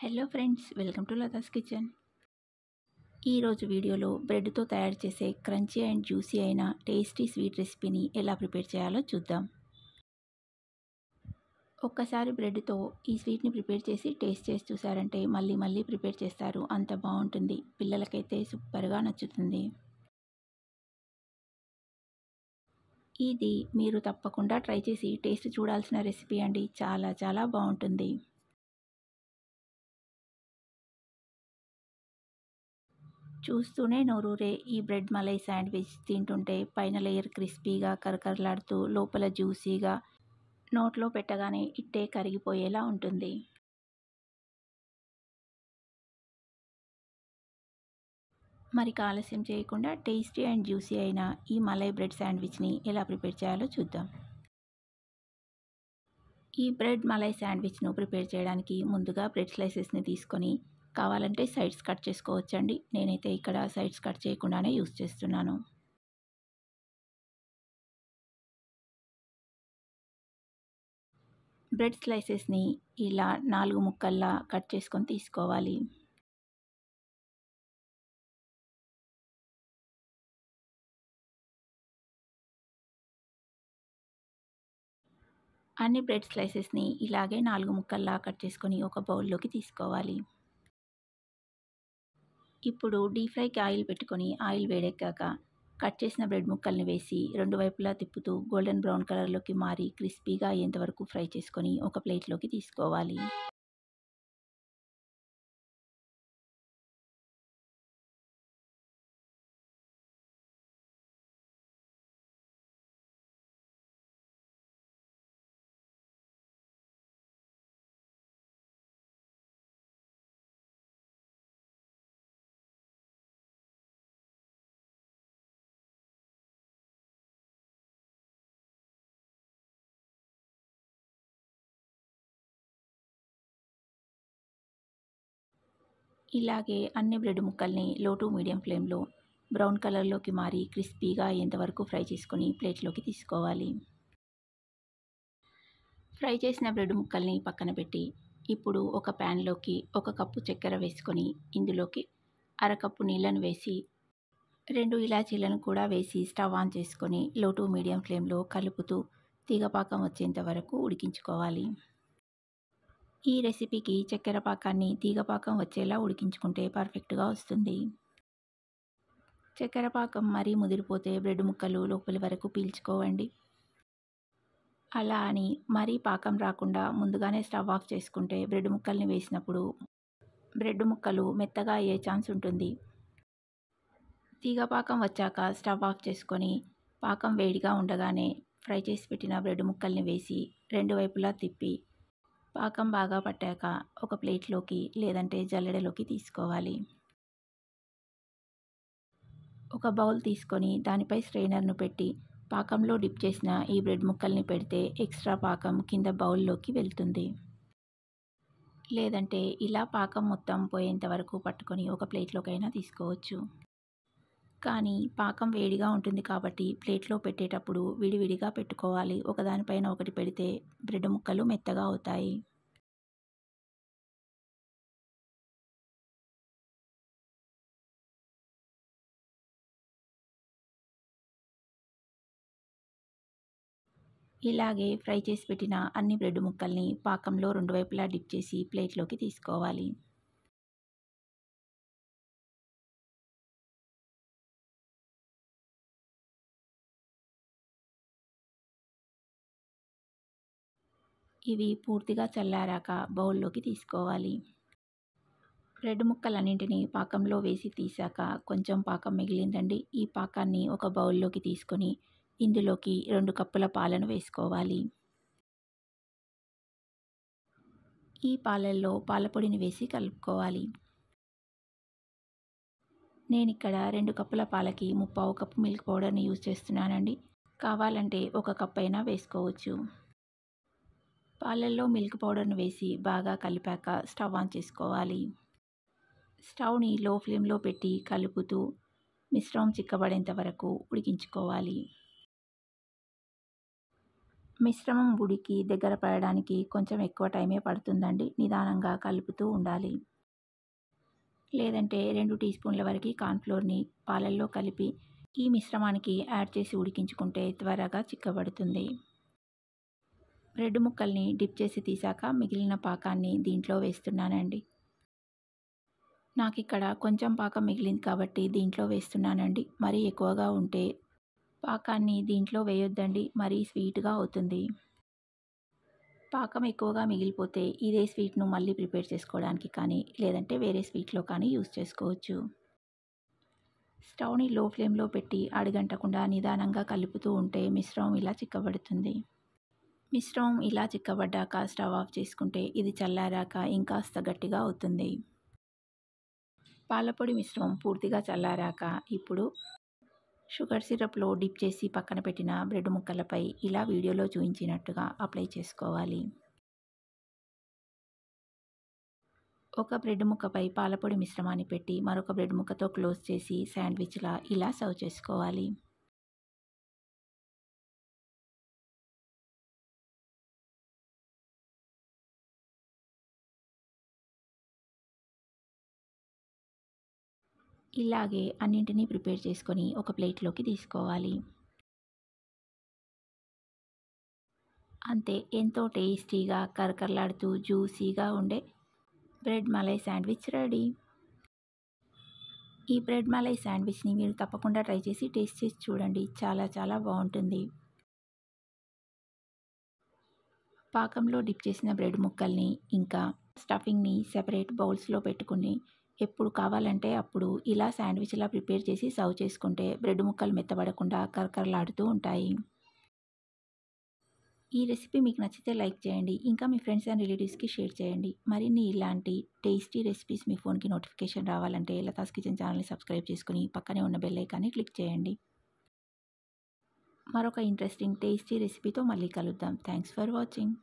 Hello friends, welcome to Latha's kitchen. ఈరోజు వీడియోలో బ్రెడ్తో తయారు చేసే క్రంచీ అండ్ జ్యూసీ అయిన టేస్టీ స్వీట్ రెసిపీని ఎలా ప్రిపేర్ చేయాలో చూద్దాం. ఒక్కసారి బ్రెడ్తో ఈ స్వీట్ని ప్రిపేర్ చేసి టేస్ట్ చేసి చూసారంటే మళ్ళీ మళ్ళీ ప్రిపేర్ చేస్తారు. అంత బాగుంటుంది. పిల్లలకైతే సూపర్గా నచ్చుతుంది. ఇది మీరు తప్పకుండా ట్రై చేసి టేస్ట్ చూడాల్సిన రెసిపీ అండి. చాలా చాలా బాగుంటుంది. చూస్తూనే నోరూరే ఈ బ్రెడ్ మలై శాండ్విచ్ తింటుంటే పైన లేయర్ క్రిస్పీగా కరకరలాడుతూ లోపల జ్యూసీగా నోట్లో పెట్టగానే ఇట్టే కరిగిపోయేలా ఉంటుంది. మరి ఆలస్యం చేయకుండా టేస్టీ అండ్ జ్యూసీ అయిన ఈ మలై బ్రెడ్ శాండ్విచ్ని ఎలా ప్రిపేర్ చేయాలో చూద్దాం. ఈ బ్రెడ్ మలై శాండ్విచ్ను ప్రిపేర్ చేయడానికి ముందుగా బ్రెడ్ స్లైసెస్ని తీసుకొని కావాలంటే సైడ్స్ కట్ చేసుకోవచ్చండి. నేనైతే ఇక్కడ సైడ్స్ కట్ చేయకుండానే యూస్ చేస్తున్నాను. బ్రెడ్ స్లైసెస్ని ఇలా 4 ముక్కల్లా కట్ చేసుకొని తీసుకోవాలి. అన్ని బ్రెడ్ స్లైసెస్ని ఇలాగే 4 ముక్కల్లా కట్ చేసుకొని ఒక బౌల్లోకి తీసుకోవాలి. ఇప్పుడు డీప్ ఫ్రైకి ఆయిల్ పెట్టుకొని ఆయిల్ వేడెక్కాక కట్ చేసిన బ్రెడ్ ముక్కల్ని వేసి రెండు వైపులా తిప్పుతూ గోల్డెన్ బ్రౌన్ కలర్లోకి మారి క్రిస్పీగా అయ్యేంత వరకు ఫ్రై చేసుకొని ఒక ప్లేట్లోకి తీసుకోవాలి. ఇలాగే అన్ని బ్రెడ్ ముక్కల్ని లో టు మీడియం ఫ్లేమ్లో బ్రౌన్ కలర్లోకి మారి క్రిస్పీగా అయ్యేంత వరకు ఫ్రై చేసుకొని ప్లేట్లోకి తీసుకోవాలి. ఫ్రై చేసిన బ్రెడ్ ముక్కల్ని పక్కన పెట్టి ఇప్పుడు ఒక ప్యాన్లోకి 1 కప్పు చక్కెర వేసుకొని ఇందులోకి అరకప్పు నీళ్ళను వేసి 2 ఇలాచీలను కూడా వేసి స్టవ్ ఆన్ చేసుకొని లో టు మీడియం ఫ్లేమ్లో కలుపుతూ తీగపాకం వచ్చేంత వరకు ఉడికించుకోవాలి. ఈ రెసిపీకి చక్కెర పాకాన్ని తీగపాకం వచ్చేలా ఉడికించుకుంటే పర్ఫెక్ట్గా వస్తుంది. చక్కెర పాకం మరీ ముదిరిపోతే బ్రెడ్ ముక్కలు లోపలి వరకు పీల్చుకోవండి. అలా అని మరీ పాకం రాకుండా ముందుగానే స్టవ్ ఆఫ్ చేసుకుంటే బ్రెడ్ ముక్కల్ని వేసినప్పుడు బ్రెడ్ ముక్కలు మెత్తగా అయ్యే ఛాన్స్ ఉంటుంది. తీగపాకం వచ్చాక స్టవ్ ఆఫ్ చేసుకొని పాకం వేడిగా ఉండగానే ఫ్రై చేసి పెట్టిన బ్రెడ్ ముక్కల్ని వేసి రెండు వైపులా తిప్పి పాకం బాగా పట్టాక ఒక ప్లేట్లోకి లేదంటే జల్లెడలోకి తీసుకోవాలి. ఒక బౌల్ తీసుకొని దానిపై స్ట్రెయినర్ను పెట్టి పాకంలో డిప్ చేసిన ఈ బ్రెడ్ ముక్కల్ని పెడితే ఎక్స్ట్రా పాకం కింద బౌల్లోకి వెళ్తుంది. లేదంటే ఇలా పాకం మొత్తం పోయేంత వరకు పట్టుకొని ఒక ప్లేట్లోకైనా తీసుకోవచ్చు. కానీ పాకం వేడిగా ఉంటుంది కాబట్టి ప్లేట్లో పెట్టేటప్పుడు విడివిడిగా పెట్టుకోవాలి. ఒకదానిపైన ఒకటి పెడితే బ్రెడ్ ముక్కలు మెత్తగా అవుతాయి. ఇలాగే ఫ్రై చేసి పెట్టిన అన్ని బ్రెడ్ ముక్కల్ని పాకంలో రెండు వైపులా డిప్ చేసి ప్లేట్లోకి తీసుకోవాలి. ఇవి పూర్తిగా చల్లారాక బౌల్లోకి తీసుకోవాలి. బ్రెడ్ ముక్కలన్నింటినీ పాకంలో వేసి తీసాక కొంచెం పాకం మిగిలిందండి. ఈ పాకాన్ని ఒక బౌల్లోకి తీసుకొని ఇందులోకి 2 కప్పుల పాలను వేసుకోవాలి. ఈ పాలల్లో పాలపొడిని వేసి కలుపుకోవాలి. నేనిక్కడ 2 కప్పుల పాలకి 3/4 కప్పు మిల్క్ పౌడర్ని యూజ్ చేస్తున్నానండి. కావాలంటే 1 కప్ అయినా వేసుకోవచ్చు. పాలల్లో మిల్క్ పౌడర్ను వేసి బాగా కలిపాక స్టవ్ ఆన్ చేసుకోవాలి. స్టవ్ని లో ఫ్లేమ్లో పెట్టి కలుపుతూ మిశ్రమం చిక్కబడేంత వరకు ఉడికించుకోవాలి. మిశ్రమం ఉడికి దగ్గర పడడానికి కొంచెం ఎక్కువ టైమే పడుతుందండి. నిదానంగా కలుపుతూ ఉండాలి. లేదంటే 2 టీ స్పూన్ల వరకు కార్న్‌ఫ్లోర్‌ని పాలల్లో కలిపి ఈ మిశ్రమానికి యాడ్ చేసి ఉడికించుకుంటే త్వరగా చిక్కబడుతుంది. బ్రెడ్ ముక్కల్ని డిప్ చేసి తీసాక మిగిలిన పాకాన్ని దీంట్లో వేస్తున్నానండి. నాకిక్కడ కొంచెం పాకం మిగిలింది కాబట్టి దీంట్లో వేస్తున్నానండి. మరీ ఎక్కువగా ఉంటే పాకాన్ని దీంట్లో వేయొద్దండి, మరీ స్వీట్‌గా అవుతుంది. పాకం ఎక్కువగా మిగిలిపోతే ఇదే స్వీట్‌ను మళ్ళీ ప్రిపేర్ చేసుకోవడానికి కానీ, లేదంటే వేరే స్వీట్‌లో కానీ యూజ్ చేసుకోవచ్చు. స్టవ్‌ని లో ఫ్లేమ్‌లో పెట్టి అడుగంటకుండా నిదానంగా కలుపుతూ ఉంటే మిశ్రమం ఇలా చిక్కబడుతుంది. మిశ్రమం ఇలా చిక్కబడ్డాక స్టవ్ ఆఫ్ చేసుకుంటే ఇది చల్లారాక ఇంకాస్త గట్టిగా అవుతుంది. పాలపొడి మిశ్రమం పూర్తిగా చల్లారాక ఇప్పుడు షుగర్ సిరప్‌లో డిప్ చేసి పక్కన పెట్టిన బ్రెడ్ ముక్కలపై ఇలా వీడియోలో చూపించినట్టుగా అప్లై చేసుకోవాలి. ఒక బ్రెడ్ ముక్కపై పాలపొడి మిశ్రమాన్ని పెట్టి మరొక బ్రెడ్ ముక్కతో క్లోజ్ చేసి శాండ్విచ్‌లా ఇలా సర్వ్ చేసుకోవాలి. ఇలాగే అన్నింటినీ ప్రిపేర్ చేసుకొని ఒక ప్లేట్‌లోకి తీసుకోవాలి. అంతే, ఎంతో టేస్టీగా కరకరలాడుతూ జ్యూసీగా ఉండే బ్రెడ్ మలై శాండ్విచ్ రెడీ. ఈ బ్రెడ్ మలై శాండ్విచ్‌ని మీరు తప్పకుండా ట్రై చేసి టేస్ట్ చేసి చూడండి. చాలా చాలా బాగుంటుంది. పాకంలో డిప్ చేసిన బ్రెడ్ ముక్కల్ని ఇంకా స్టఫింగ్‌ని సెపరేట్ బౌల్స్‌లో పెట్టుకుని ఎప్పుడు కావాలంటే అప్పుడు ఇలా శాండ్విచ్‌లా ప్రిపేర్ చేసి సర్వ్ చేసుకుంటే బ్రెడ్ ముక్కలు మెత్తబడకుండా కరకరలాడుతూ ఉంటాయి. ఈ రెసిపీ మీకు నచ్చితే లైక్ చేయండి. ఇంకా మీ ఫ్రెండ్స్ అండ్ రిలేటివ్స్‌కి షేర్ చేయండి. మరిన్ని ఇలాంటి టేస్టీ రెసిపీస్ మీ ఫోన్‌కి నోటిఫికేషన్ రావాలంటే లతాస్ కిచెన్ ఛానల్‌ని సబ్స్క్రైబ్ చేసుకొని పక్కనే ఉన్న బెల్ ఐకాన్ని క్లిక్ చేయండి. మరొక ఇంట్రెస్టింగ్ టేస్టీ రెసిపీతో మళ్ళీ కలుద్దాం. Thanks for watching.